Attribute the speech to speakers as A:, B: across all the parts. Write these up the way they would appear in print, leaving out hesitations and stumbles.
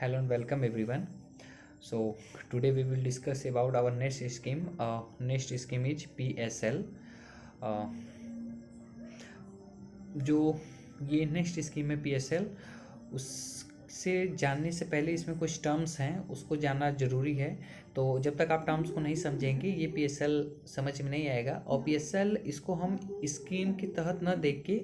A: Hello and welcome everyone. So today we will discuss about our next scheme. Next scheme is PSL. Uh, जो ये next scheme है PSL, उससे जानने से पहले इसमें कुछ टर्म्स हैं, उसको जानना ज़रूरी है। तो जब तक आप टर्म्स को नहीं समझेंगे ये PSL समझ में नहीं आएगा। और PSL इसको हम स्कीम के तहत न देख के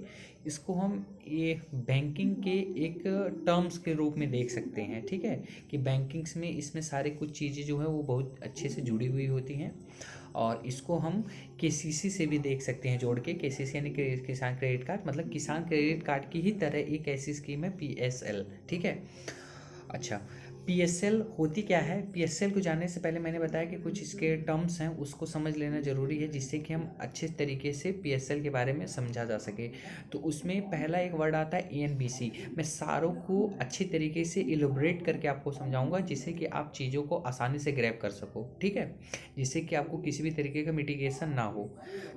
A: इसको हम ये बैंकिंग के एक टर्म्स के रूप में देख सकते हैं। ठीक है, कि बैंकिंग्स में इसमें सारे कुछ चीज़ें जो है वो बहुत अच्छे से जुड़ी हुई होती हैं। और इसको हम केसीसी से भी देख सकते हैं जोड़ के। केसीसी यानी किसान क्रेडिट कार्ड, मतलब किसान क्रेडिट कार्ड की ही तरह एक ऐसी स्कीम है PSL। ठीक है, अच्छा PSL होती क्या है? PSL को जानने से पहले मैंने बताया कि कुछ इसके टर्म्स हैं, उसको समझ लेना ज़रूरी है जिससे कि हम अच्छे तरीके से PSL के बारे में समझा जा सके। तो उसमें पहला एक वर्ड आता है ANBC। मैं सारों को अच्छे तरीके से इलोबरेट करके आपको समझाऊंगा जिससे कि आप चीज़ों को आसानी से ग्रैब कर सको। ठीक है, जिससे कि आपको किसी भी तरीके का मिटिगेशन ना हो।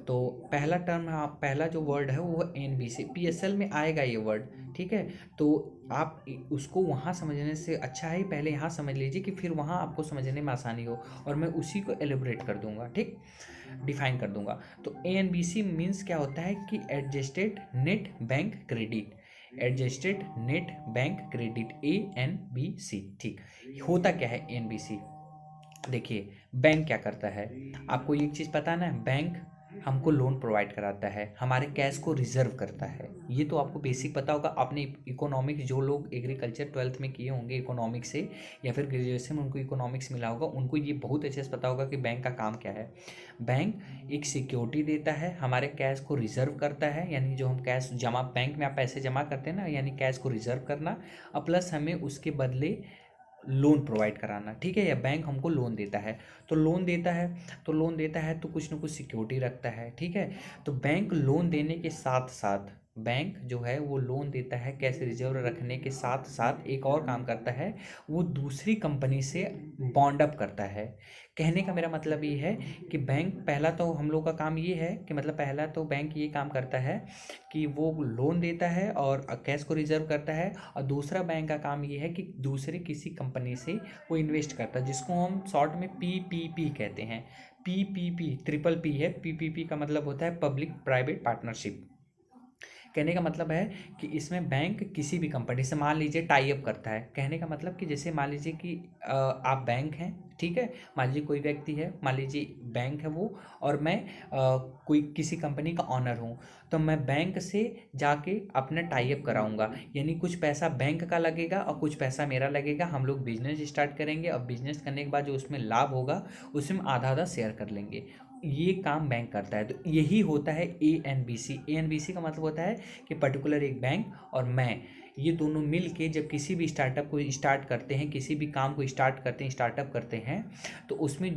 A: तो पहला टर्म, पहला जो वर्ड है वो ANBC PSL में आएगा ये वर्ड। ठीक है, तो आप उसको वहाँ समझने से अच्छा है पहले यहाँ समझ लीजिए कि फिर वहाँ आपको समझने में आसानी हो, और मैं उसी को एलिब्रेट कर दूंगा। ठीक, डिफाइन कर दूंगा। तो ANBC मीन्स क्या होता है कि adjusted net bank credit. Adjusted net bank credit ANBC। ठीक, होता क्या है ANBC? देखिए, बैंक क्या करता है, आपको एक चीज़ पता ना, बैंक हमको लोन प्रोवाइड कराता है, हमारे कैश को रिजर्व करता है। ये तो आपको बेसिक पता होगा। आपने इकोनॉमिक्स, जो लोग एग्रीकल्चर 12th में किए होंगे इकोनॉमिक्स से, या फिर ग्रेजुएशन में उनको इकोनॉमिक्स मिला होगा, उनको ये बहुत अच्छे से पता होगा कि बैंक का काम क्या है। बैंक एक सिक्योरिटी देता है, हमारे कैश को रिजर्व करता है, यानी जो हम कैश जमा, बैंक में आप पैसे जमा करते हैं ना, यानी कैश को रिजर्व करना, और प्लस हमें उसके बदले लोन प्रोवाइड कराना। ठीक है, या बैंक हमको लोन देता है, तो लोन देता है तो लोन देता है तो कुछ ना कुछ सिक्योरिटी रखता है। ठीक है, तो बैंक लोन देने के साथ साथ, बैंक जो है वो लोन देता है कैश रिजर्व रखने के साथ साथ एक और काम करता है, वो दूसरी कंपनी से बॉन्ड अप करता है। कहने का मेरा मतलब ये है कि बैंक, पहला तो हम लोग का काम ये है कि, मतलब पहला तो बैंक ये काम करता है कि वो लोन देता है और कैश को रिजर्व करता है, और दूसरा बैंक का काम ये है कि दूसरे किसी कंपनी से वो इन्वेस्ट करता है, जिसको हम शॉर्ट में PPP कहते हैं। PPP ट्रिपल P है। PPP का मतलब होता है पब्लिक प्राइवेट पार्टनरशिप। कहने का मतलब है कि इसमें बैंक किसी भी कंपनी से, मान लीजिए, टाई अप करता है। कहने का मतलब कि जैसे मान लीजिए कि आप बैंक हैं, ठीक है, मान लीजिए कोई व्यक्ति है, मान लीजिए बैंक है वो, और मैं कोई किसी कंपनी का ऑनर हूँ, तो मैं बैंक से जाके अपना टाई अप कराऊंगा, यानी कुछ पैसा बैंक का लगेगा और कुछ पैसा मेरा लगेगा। हम लोग बिजनेस स्टार्ट करेंगे, और बिजनेस करने के बाद जो उसमें लाभ होगा उसमें आधा आधा शेयर कर लेंगे। ये काम बैंक करता है, तो यही होता है ANBC। ANBC का मतलब होता है कि पर्टिकुलर एक बैंक और मैं, ये दोनों मिल के जब किसी भी स्टार्टअप को स्टार्ट करते हैं, किसी भी काम को स्टार्ट करते हैं, स्टार्टअप करते हैं, तो उसमें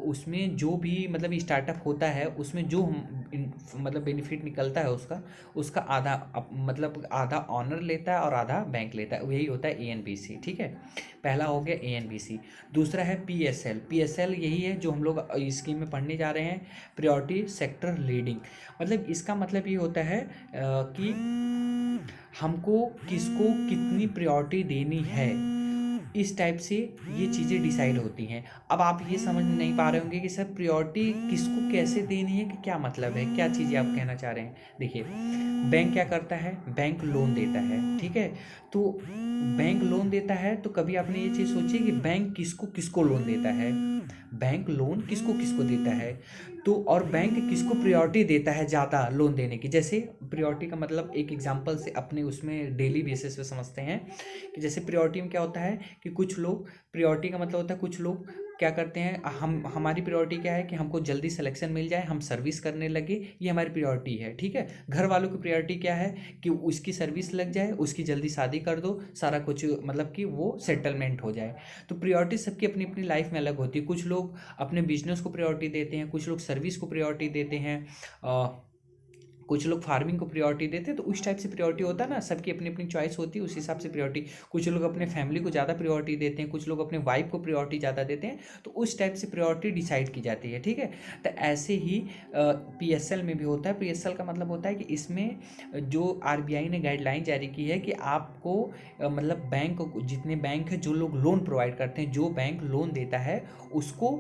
A: उसमें जो भी मतलब स्टार्टअप होता है, उसमें जो मतलब बेनिफिट निकलता है उसका, उसका आधा मतलब आधा ऑनर लेता है और आधा बैंक लेता है। यही होता है ANBC। ठीक है, पहला हो गया ANBC। दूसरा है PSL। PSL यही है जो हम लोग स्कीम में पढ़ने जा रहे हैं, प्रायोरिटी सेक्टर लीडिंग। मतलब इसका मतलब ये होता है कि हमको किसको कितनी प्रायोरिटी देनी है, इस टाइप से ये चीज़ें डिसाइड होती हैं। अब आप ये समझ नहीं पा रहे होंगे कि सर प्रायोरिटी किसको कैसे देनी है, कि क्या मतलब है, क्या चीज़ें आप कहना चाह रहे हैं। देखिए, बैंक क्या करता है, बैंक लोन देता है। ठीक है, तो बैंक लोन देता है, तो कभी आपने ये चीज़ सोची कि बैंक किसको किसको लोन देता है? बैंक लोन किसको किसको देता है, तो और बैंक किसको प्रायोरिटी देता है ज़्यादा लोन देने की। जैसे प्रायोरिटी का मतलब एक एग्जांपल से अपने उसमें डेली बेसिस पे समझते हैं कि जैसे प्रायोरिटी में क्या होता है कि कुछ लोग, प्रायोरिटी का मतलब होता है कुछ लोग क्या करते हैं, हम, हमारी प्रायोरिटी क्या है कि हमको जल्दी सिलेक्शन मिल जाए, हम सर्विस करने लगे, ये हमारी प्रायोरिटी है। ठीक है, घर वालों की प्रायोरिटी क्या है कि उसकी सर्विस लग जाए, उसकी जल्दी शादी कर दो, सारा कुछ मतलब कि वो सेटलमेंट हो जाए। तो प्रायोरिटी सबकी अपनी अपनी लाइफ में अलग होती है। कुछ लोग अपने बिजनेस को प्रायोरिटी देते हैं, कुछ लोग सर्विस को प्रायोरिटी देते हैं, कुछ लोग फार्मिंग को प्रायोरिटी देते हैं, तो उस टाइप से प्रायोरिटी होता है ना, सबकी अपनी अपनी चॉइस होती है, उस हिसाब से प्रायोरिटी। कुछ लोग अपने फैमिली को ज़्यादा प्रायोरिटी देते हैं, कुछ लोग अपने वाइफ को प्रायोरिटी ज़्यादा देते हैं, तो उस टाइप से प्रायोरिटी डिसाइड की जाती है, ठीक है। तो ऐसे ही PSL में भी होता है। PSL का मतलब होता है कि इसमें जो RBI ने गाइडलाइन जारी की है कि आपको मतलब जितने बैंक है, जो लोग लोन प्रोवाइड करते हैं, जो बैंक लोन देता है उसको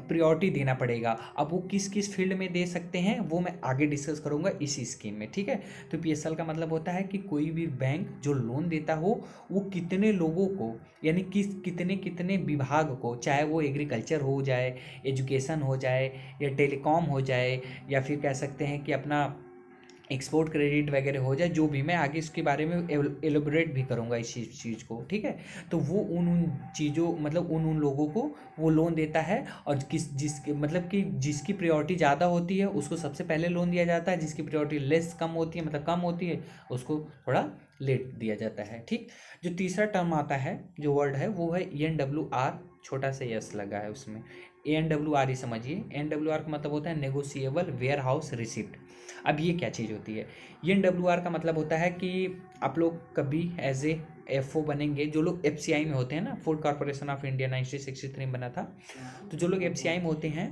A: प्रायोरिटी देना पड़ेगा। अब वो किस किस फील्ड में दे सकते हैं वो मैं आगे डिस्कस करूंगा इसी स्कीम में, ठीक है। तो PSL का मतलब होता है कि कोई भी बैंक जो लोन देता हो वो कितने लोगों को, यानी कितने कितने विभाग को, चाहे वो एग्रीकल्चर हो जाए, एजुकेशन हो जाए, या टेलीकॉम हो जाए, या फिर कह सकते हैं कि अपना एक्सपोर्ट क्रेडिट वगैरह हो जाए, जो भी, मैं आगे इसके बारे में एलोबरेट भी करूँगा इस चीज़ को, ठीक है। तो वो उन चीज़ों मतलब उन लोगों को वो लोन देता है, और जिसके मतलब कि जिसकी प्रायोरिटी ज़्यादा होती है उसको सबसे पहले लोन दिया जाता है, जिसकी प्रायोरिटी लेस कम होती है मतलब कम होती है उसको थोड़ा लेट दिया जाता है, ठीक। जो तीसरा टर्म आता है, जो वर्ड है, वो है ENWR, छोटा सा यस लगा है उसमें। ENWR ही समझिए। ENWR का मतलब होता है नेगोशिएबल वेयर हाउस रिसिप्ट। अब ये क्या चीज़ होती है? ENWR का मतलब होता है कि आप लोग कभी एज ए FO बनेंगे, जो लोग FCI में होते हैं ना, फूड कॉर्पोरेशन ऑफ इंडिया 1963 में बना था, तो जो लोग FCI में होते हैं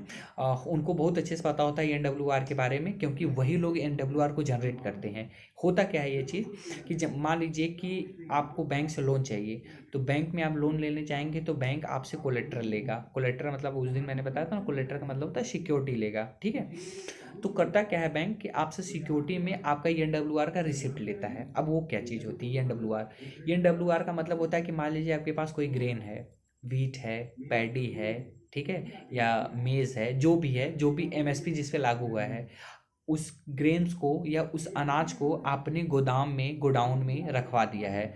A: उनको बहुत अच्छे से पता होता है ENWR के बारे में, क्योंकि वही लोग ENWR को जनरेट करते हैं। होता क्या है ये चीज़ कि जब मान लीजिए कि आपको बैंक से लोन चाहिए, तो बैंक में आप लोन लेने जाएंगे तो बैंक आपसे कोलेट्रल लेगा। कोलेट्रल मतलब उस दिन मैंने बताया था ना, कोलेट्रल का मतलब होता है सिक्योरिटी लेगा, ठीक है। तो करता क्या है बैंक कि आपसे सिक्योरिटी में आपका ENWR का रिसिप्ट लेता है। अब वो क्या चीज़ होती है ENWR का मतलब होता है कि मान लीजिए आपके पास कोई ग्रेन है, व्हीट है, पैडी है, ठीक है, या मेज़ है, जो भी है, जो भी MSP जिस पे लागू हुआ है, उस ग्रेन्स को या उस अनाज को आपने गोडाउन में रखवा दिया है।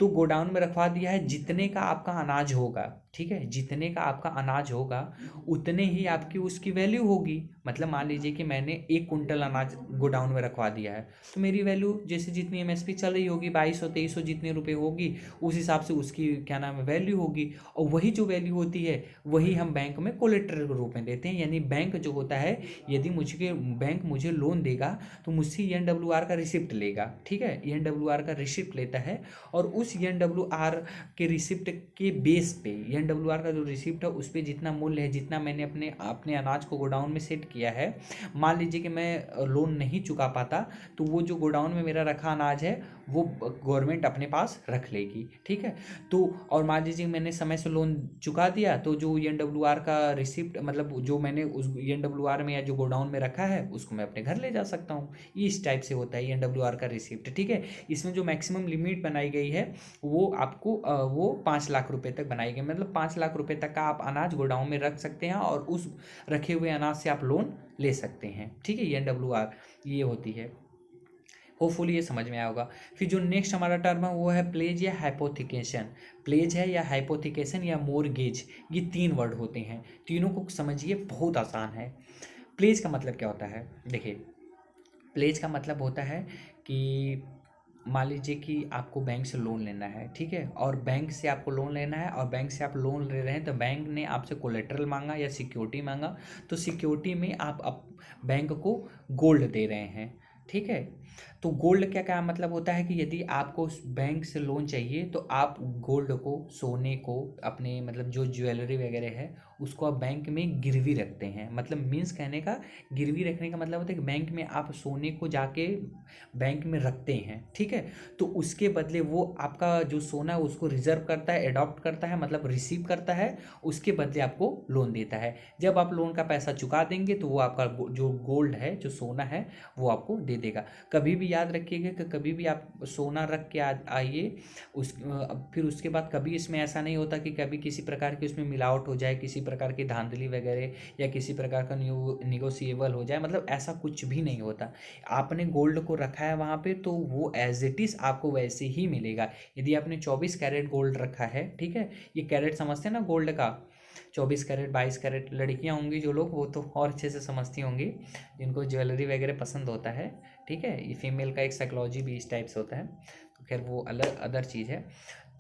A: तो गोडाउन में रखवा दिया है, जितने का आपका अनाज होगा, ठीक है, जितने का आपका अनाज होगा उतने ही आपकी उसकी वैल्यू होगी। मतलब मान लीजिए कि मैंने 1 कुंटल अनाज गोडाउन में रखवा दिया है, तो मेरी वैल्यू जैसे जितनी MSP चल रही होगी 2200-2300 जितने रुपए होगी, उस हिसाब से उसकी क्या नाम है वैल्यू होगी। और वही जो वैल्यू होती है वही हम बैंक में कोलेट्रल के रूप में देते हैं। यानी बैंक जो होता है, यदि बैंक मुझे लोन देगा तो मुझसे ENWR का रिसिप्ट लेगा, ठीक है, ENWR का रिसिप्ट लेता है, और उस ENWR के रिसिप्ट के बेस पे, ENWR का जो रिसिप्ट है उस पर जितना मूल्य है, जितना मैंने अपने अपने अनाज को गोडाउन में सेट किया है, मान लीजिए कि मैं लोन नहीं चुका पाता, तो वो जो गोडाउन में मेरा रखा अनाज है वो गवर्नमेंट अपने पास रख लेगी, ठीक है। तो और मान लीजिए मैंने समय से लोन चुका दिया, तो जो ENWR का रिसिप्ट मतलब जो मैंने उस ENWR में या जो गोडाउन में रखा है उसको मैं अपने घर ले जा सकता हूँ। इस टाइप से होता है ENWR का रिसिप्ट, ठीक है। इसमें जो मैक्सिमम लिमिट बनाई गई है वो आपको वो 5 लाख रुपए तक बनाई गई, मतलब 5 लाख रुपए तक का आप अनाज गोडाउन में रख सकते हैं और उस रखे हुए अनाज से आप लोन ले सकते हैं, ठीक है। ENWR ये होती है। होपफुली ये समझ में आया होगा। फिर जो नेक्स्ट हमारा टर्म है वो है प्लेज या हाइपोथिकेशन। प्लेज है या हाइपोथिकेशन या मोरगेज, ये 3 वर्ड होते हैं, तीनों को समझिए, बहुत आसान है। प्लेज का मतलब क्या होता है? देखिए, प्लेज का मतलब होता है कि मान लीजिए कि आपको बैंक से लोन लेना है, ठीक है, और बैंक से आपको लोन लेना है और बैंक से आप लोन ले रहे हैं, तो बैंक ने आपसे कोलेट्रल मांगा या सिक्योरिटी मांगा, तो सिक्योरिटी में आप बैंक को गोल्ड दे रहे हैं, ठीक है। तो गोल्ड क्या क्या मतलब होता है कि यदि आपको बैंक से लोन चाहिए तो आप गोल्ड को, सोने को, अपने मतलब जो ज्वेलरी वगैरह है उसको आप बैंक में गिरवी रखते हैं। मतलब मीन्स कहने का, गिरवी रखने का मतलब होता है कि बैंक में आप सोने को जाके बैंक में रखते हैं, ठीक है। तो उसके बदले वो आपका जो सोना है उसको रिजर्व करता है, अडॉप्ट करता है, मतलब रिसीव करता है, उसके बदले आपको लोन देता है। जब आप लोन का पैसा चुका देंगे तो वो आपका जो गोल्ड है, जो सोना है, वो आपको दे देगा। कभी भी याद रखिएगा कि कभी भी आप सोना रख के आइए फिर उसके बाद कभी इसमें ऐसा नहीं होता कि कभी किसी प्रकार की उसमें मिलावट हो जाए, किसी प्रकार की धांधली वगैरह, या किसी प्रकार का निगोशिएबल हो जाए, मतलब ऐसा कुछ भी नहीं होता। आपने गोल्ड को रखा है वहाँ पे तो वो एज इट इज़ आपको वैसे ही मिलेगा। यदि आपने 24 कैरेट गोल्ड रखा है, ठीक है, ये कैरेट समझते हैं ना गोल्ड का, 24 कैरेट, 22 कैरेट, लड़कियां होंगी जो लोग वो तो और अच्छे से समझती होंगी, जिनको ज्वेलरी वगैरह पसंद होता है, ठीक है। ये फीमेल का एक साइकोलॉजी भी इस टाइप से होता है। तो खैर वो अलग अदर चीज़ है।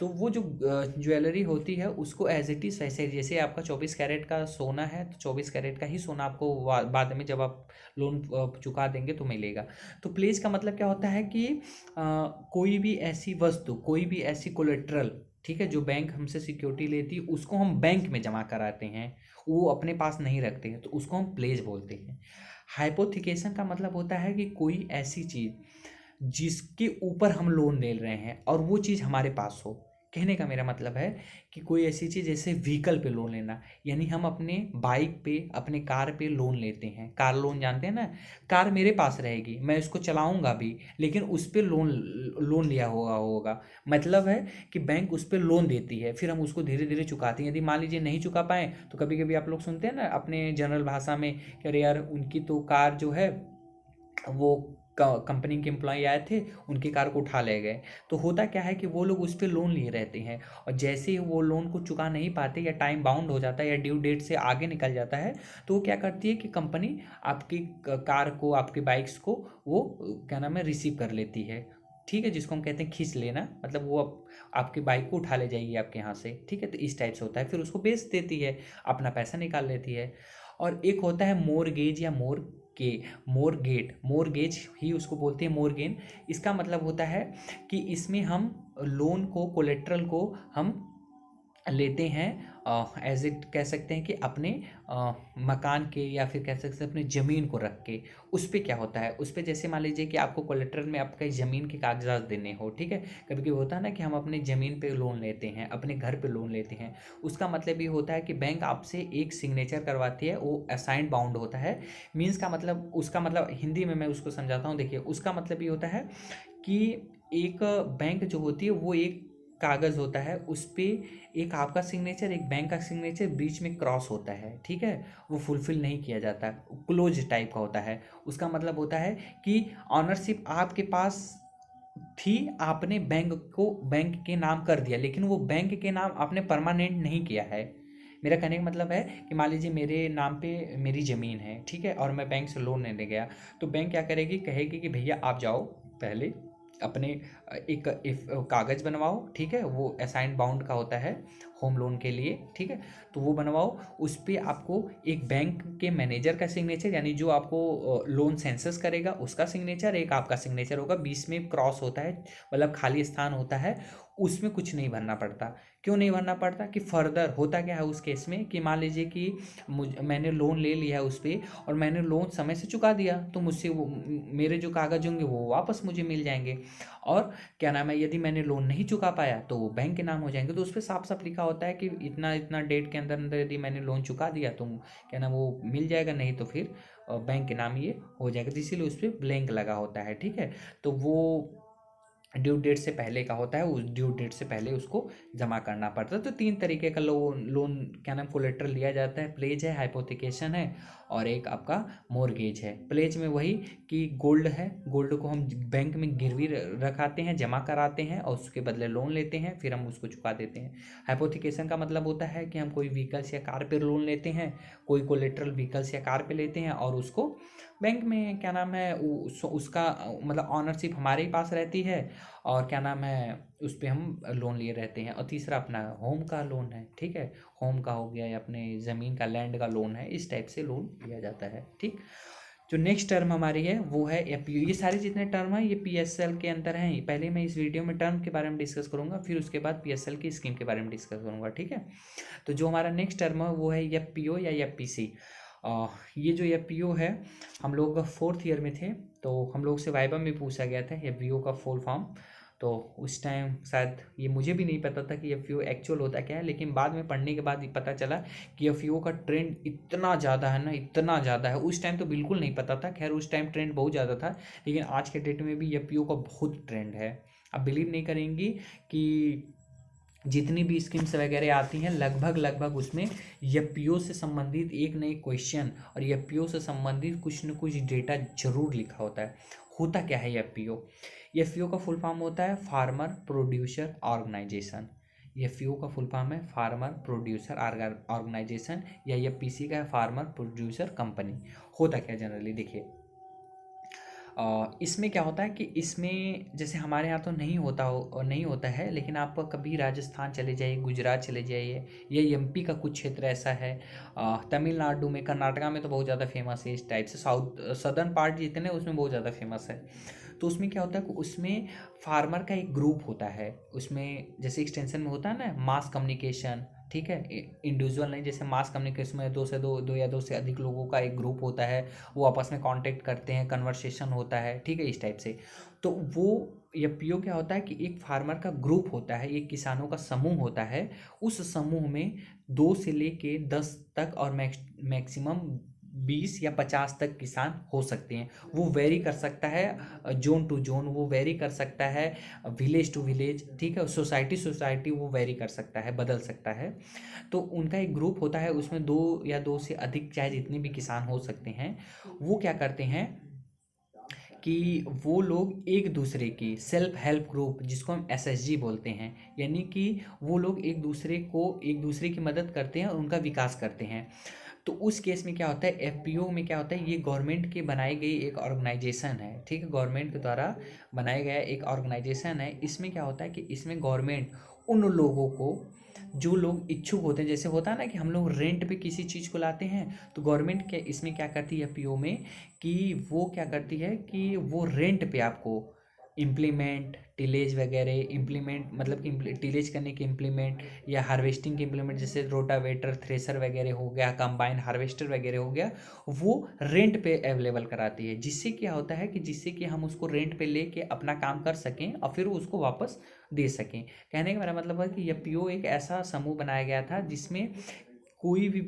A: तो वो जो ज्वेलरी होती है उसको एज इट इज़ वैसे, जैसे आपका 24 कैरेट का सोना है तो 24 कैरेट का ही सोना आपको बाद में जब आप लोन चुका देंगे तो मिलेगा। तो प्लेज का मतलब क्या होता है कि कोई भी ऐसी वस्तु, कोई भी ऐसी कोलेट्रल, ठीक है, जो बैंक हमसे सिक्योरिटी लेती है उसको हम बैंक में जमा कराते हैं, वो अपने पास नहीं रखते हैं, तो उसको हम प्लेज बोलते हैं। हाइपोथिकेशन का मतलब होता है कि कोई ऐसी चीज़ जिसके ऊपर हम लोन ले रहे हैं और वो चीज़ हमारे पास हो। कहने का मेरा मतलब है कि कोई ऐसी चीज़ जैसे व्हीकल पे लोन लेना, यानी हम अपने बाइक पे, अपने कार पे लोन लेते हैं। कार लोन जानते हैं ना, कार मेरे पास रहेगी, मैं उसको चलाऊंगा भी, लेकिन उस पर लोन लोन लिया हुआ होगा। मतलब है कि बैंक उस पर लोन देती है, फिर हम उसको धीरे धीरे चुकाते हैं। यदि मान लीजिए नहीं चुका पाए तो कभी कभी आप लोग सुनते हैं ना अपने जनरल भाषा में कि अरे यार उनकी तो कार जो है वो कंपनी के एम्प्लॉय आए थे, उनकी कार को उठा ले गए। तो होता क्या है कि वो लोग उस पर लोन लिए रहते हैं, और जैसे ही वो लोन को चुका नहीं पाते या टाइम बाउंड हो जाता है या ड्यू डेट से आगे निकल जाता है, तो वो क्या करती है कि कंपनी आपकी कार को, आपकी बाइक्स को वो क्या नाम है रिसीव कर लेती है। ठीक है, जिसको हम कहते हैं खींच लेना, मतलब वो आपकी बाइक को उठा ले जाएगी आपके यहाँ से। ठीक है, तो इस टाइप से होता है, फिर उसको बेच देती है, अपना पैसा निकाल लेती है। और एक होता है मोरगेज या मोरगेज ही उसको बोलते हैं, मोरगेन। इसका मतलब होता है कि इसमें हम लोन को, कोलेट्रल को हम लेते हैं एज इट कह सकते हैं कि अपने मकान के, या फिर कह सकते हैं अपने ज़मीन को रख के। उस पे क्या होता है, उस पे जैसे मान लीजिए कि आपको कोलेट्रल में आपका ज़मीन के कागजात देने हो, ठीक है। कभी कभी होता है ना कि हम अपने ज़मीन पे लोन लेते हैं, अपने घर पे लोन लेते हैं। उसका मतलब ये होता है कि बैंक आपसे एक सिग्नेचर करवाती है, वो असाइंड बाउंड होता है। मीन्स का मतलब, उसका मतलब हिंदी में मैं उसको समझाता हूँ। देखिए, उसका मतलब ये होता है कि एक बैंक जो होती है वो एक कागज़ होता है, उस पर एक आपका सिग्नेचर, एक बैंक का सिग्नेचर बीच में क्रॉस होता है, ठीक है। वो फुलफिल नहीं किया जाता, क्लोज टाइप का होता है। उसका मतलब होता है कि ऑनरशिप आपके पास थी, आपने बैंक के नाम कर दिया, लेकिन वो बैंक के नाम आपने परमानेंट नहीं किया है। मेरा कहने का मतलब है कि मान लीजिए मेरे नाम पे मेरी ज़मीन है, ठीक है, और मैं बैंक से लोन लेने गया, तो बैंक क्या करेगी, कहेगी कि भैया आप जाओ पहले अपने एक कागज़ बनवाओ, ठीक है, वो असाइन बाउंड का होता है होम लोन के लिए, ठीक है। तो वो बनवाओ, उस पर आपको एक बैंक के मैनेजर का सिग्नेचर, यानी जो आपको लोन सेंसस करेगा उसका सिग्नेचर, एक आपका सिग्नेचर होगा, बीच में क्रॉस होता है, मतलब खाली स्थान होता है, उसमें कुछ नहीं भरना पड़ता। क्यों नहीं भरना पड़ता कि फर्दर होता क्या है उस केस में कि मान लीजिए कि मैंने लोन ले लिया है उस पर, और मैंने लोन समय से चुका दिया, तो मुझसे वो मेरे जो कागज़ होंगे वो वापस मुझे मिल जाएंगे। और क्या नाम है, यदि मैंने लोन नहीं चुका पाया तो वो बैंक के नाम हो जाएंगे। तो उस पर साफ साफ लिखा होता है कि इतना इतना डेट के अंदर अंदर यदि मैंने लोन चुका दिया तो क्या नाम वो मिल जाएगा, नहीं तो फिर बैंक के नाम ये हो जाएगा। तो इसीलिए उस पर ब्लैंक लगा होता है, ठीक है। तो वो ड्यू डेट से पहले का होता है, उस ड्यू डेट से पहले उसको जमा करना पड़ता है। तो 3 तरीके का लोन क्या नाम कोलेट्रल लिया जाता है, प्लेज है, हाइपोथिकेशन है, और एक आपका मोरगेज है। प्लेज में वही कि गोल्ड है, गोल्ड को हम बैंक में गिरवी रखाते हैं, जमा कराते हैं, और उसके बदले लोन लेते हैं, फिर हम उसको चुका देते हैं। हाइपोथिकेशन का मतलब होता है कि हम कोई व्हीकल्स या कार पर लोन लेते हैं, कोई कोलेट्रल व्हीकल्स या कार पे लेते हैं, और उसको बैंक में क्या नाम है उसका मतलब ऑनरशिप हमारे ही पास रहती है, और क्या नाम है उस पर हम लोन लिए रहते हैं। और तीसरा अपना होम का लोन है, ठीक है, होम का हो गया या अपने ज़मीन का, लैंड का लोन है, इस टाइप से लोन लिया जाता है, ठीक। जो नेक्स्ट टर्म हमारी है वो है एफपीओ। ये सारे जितने टर्म हैं ये पीएसएल के अंदर हैं। पहले मैं इस वीडियो में टर्म के बारे में डिस्कस करूंगा, फिर उसके बाद पीएसएल की स्कीम के बारे में डिस्कस करूंगा, ठीक है। तो जो हमारा नेक्स्ट टर्म है वो है एफपीओ या एफपीसी। ये जो एफपीओ है हम लोग 4th ईयर में थे, तो हम लोग से वाइवा में पूछा गया था एफपीओ का फुल फॉर्म। तो उस टाइम शायद ये मुझे भी नहीं पता था कि एफपीओ एक्चुअल होता क्या है, लेकिन बाद में पढ़ने के बाद ही पता चला कि एफपीओ का ट्रेंड इतना ज़्यादा है ना, इतना ज़्यादा है। उस टाइम तो बिल्कुल नहीं पता था, खैर उस टाइम ट्रेंड बहुत ज़्यादा था, लेकिन आज के डेट में भी एफपीओ का बहुत ट्रेंड है। आप बिलीव नहीं करेंगी कि जितनी भी स्कीम्स वगैरह आती हैं लगभग उसमें एफपीओ से संबंधित एक न एक क्वेश्चन और एफपीओ से संबंधित कुछ न कुछ डेटा जरूर लिखा होता है। होता क्या है एफपीओ? एफपीओ का फुल फॉर्म होता है फार्मर प्रोड्यूसर ऑर्गेनाइजेशन। एफपीओ का फुल फॉर्म है फार्मर प्रोड्यूसर ऑर्गेनाइजेशन, या एफपीसी का है फार्मर प्रोड्यूसर कंपनी। होता क्या जनरली देखिए, इसमें क्या होता है कि इसमें जैसे हमारे यहाँ तो नहीं होता है, लेकिन आप कभी राजस्थान चले जाइए, गुजरात चले जाइए, या एमपी का कुछ क्षेत्र ऐसा है, तमिलनाडु में, कर्नाटका में तो बहुत ज़्यादा फेमस है इस टाइप से, साउथ सदर्न पार्ट जितने उसमें बहुत ज़्यादा फेमस है। तो उसमें क्या होता है कि उसमें फार्मर का एक ग्रुप होता है, उसमें जैसे एक्सटेंशन में होता है ना मास कम्युनिकेशन, ठीक है, इंडिविजुअल नहीं, जैसे मास कम्युनिकेशन में दो या दो से अधिक लोगों का एक ग्रुप होता है, वो आपस में कांटेक्ट करते हैं, कन्वर्सेशन होता है, ठीक है, इस टाइप से। तो वो एफपीओ क्या होता है कि एक फार्मर का ग्रुप होता है, एक किसानों का समूह होता है, उस समूह में 2 से लेके 10 तक और मैक्सिमम 20 या 50 तक किसान हो सकते हैं। वो वेरी कर सकता है जोन टू जोन, वो वेरी कर सकता है विलेज टू विलेज, ठीक है, सोसाइटी वो वेरी कर सकता है, बदल सकता है। तो उनका एक ग्रुप होता है, उसमें 2 से अधिक चाहे जितने भी किसान हो सकते हैं, वो क्या करते हैं कि वो लोग एक दूसरे की सेल्फ हेल्प ग्रुप, जिसको हम एसएचजी बोलते हैं, यानी कि वो लोग एक दूसरे की मदद करते हैं और उनका विकास करते हैं। तो उस केस में क्या होता है, एफपीओ में क्या होता है, ये गवर्नमेंट के बनाई गई एक ऑर्गेनाइजेशन है, ठीक है, गवर्नमेंट के द्वारा बनाया गया एक ऑर्गेनाइजेशन है। इसमें क्या होता है कि इसमें गवर्नमेंट उन लोगों को, जो लोग इच्छुक होते हैं, जैसे होता है ना कि हम लोग रेंट पे किसी चीज़ को लाते हैं, तो गवर्नमेंट के इसमें क्या करती है एफपीओ में, कि वो क्या करती है कि वो रेंट पे आपको इम्प्लीमेंट, टिलेज वगैरह इम्प्लीमेंट, मतलब कि टिलेज करने के इम्प्लीमेंट या हार्वेस्टिंग के इम्प्लीमेंट, जैसे रोटावेटर, थ्रेसर वगैरह हो गया, कंबाइन हार्वेस्टर वगैरह हो गया, वो रेंट पे अवेलेबल कराती है। जिससे क्या होता है कि जिससे कि हम उसको रेंट पे लेके अपना काम कर सकें और फिर उसको वापस दे सकें। कहने का मेरा मतलब है कि यह पीओ एक ऐसा समूह बनाया गया था जिसमें कोई भी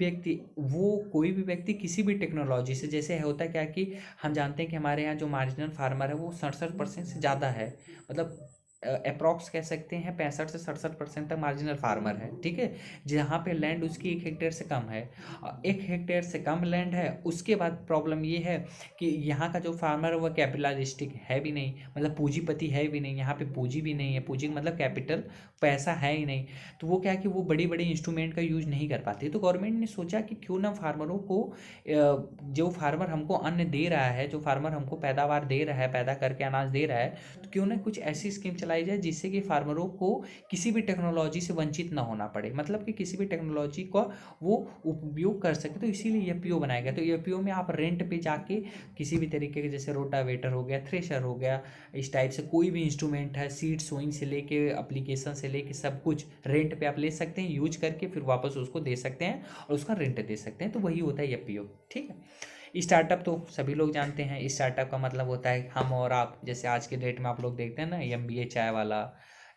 A: व्यक्ति किसी भी टेक्नोलॉजी से, जैसे होता है क्या कि हम जानते हैं कि हमारे यहाँ जो मार्जिनल फार्मर है वो 67% से ज़्यादा है, मतलब अप्रॉक्स कह सकते हैं 65 से 67% तक मार्जिनल फार्मर है, ठीक है, जहाँ पे लैंड उसकी 1 हेक्टेयर से कम है, 1 हेक्टेयर से कम लैंड है। उसके बाद प्रॉब्लम ये है कि यहाँ का जो फार्मर है वह कैपिटलिस्टिक है भी नहीं, मतलब पूंजीपति है भी नहीं, यहाँ पे पूंजी भी नहीं है, पूंजी मतलब कैपिटल, पैसा है ही नहीं। तो वो क्या है कि वो बड़ी बड़ी इंस्ट्रूमेंट का यूज नहीं कर पाते। तो गवर्नमेंट ने सोचा कि क्यों ना फार्मरों को, जो फार्मर हमको अन्न दे रहा है, जो फार्मर हमको पैदावार दे रहा है, पैदा करके अनाज दे रहा है, तो क्यों ना कुछ ऐसी स्कीम चलाई जाए जिससे कि फार्मरों को किसी भी टेक्नोलॉजी से वंचित ना होना पड़े, मतलब कि किसी भी टेक्नोलॉजी का वो उपयोग कर सके। तो इसीलिए ये पीओ बनाया गया। तो ये पीओ में आप रेंट पे जाके किसी भी तरीके के, जैसे रोटावेटर हो गया, थ्रेशर हो गया, इस टाइप से कोई भी इंस्ट्रूमेंट है, सीड सोइंग से लेके एप्लीकेशन से लेके सब कुछ रेंट पे आप ले सकते हैं, यूज करके फिर वापस उसको दे सकते हैं और उसका रेंट दे सकते हैं। तो वही होता है ये पीओ, ठीक है। स्टार्टअप तो सभी लोग जानते हैं, स्टार्टअप का मतलब होता है हम और आप, जैसे आज के डेट में आप लोग देखते हैं ना, एमबीए चाय वाला,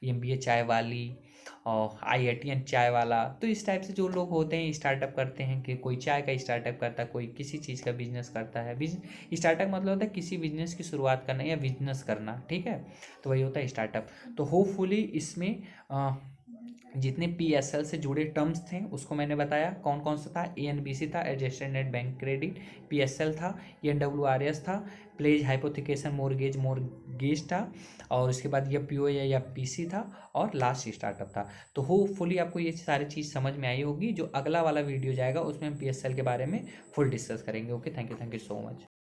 A: एमबीए चाय वाली और आईआईटीएन चाय वाला। तो इस टाइप से जो लोग होते हैं स्टार्टअप करते हैं, कि कोई चाय का स्टार्टअप करता है, कोई किसी चीज़ का बिजनेस करता है। स्टार्टअप मतलब होता है किसी बिजनेस की शुरुआत करना या बिजनेस करना, ठीक है, तो वही होता है स्टार्टअप। तो होपफुली इसमें जितने पीएसएल से जुड़े टर्म्स थे उसको मैंने बताया, कौन कौन सा था, एएनबीसी था, adjusted net bank credit, PSL था, एनडब्ल्यूआरएस था, प्लेज हाइपोथिकेशन मोर्गेज था, और उसके बाद ये पीओ या पीसी था, और लास्ट स्टार्टअप था। तो होपफुली आपको ये सारी चीज़ समझ में आई होगी। जो अगला वाला वीडियो जाएगा उसमें हम पीएसएल के बारे में फुल डिस्कस करेंगे। Okay, thank you so much.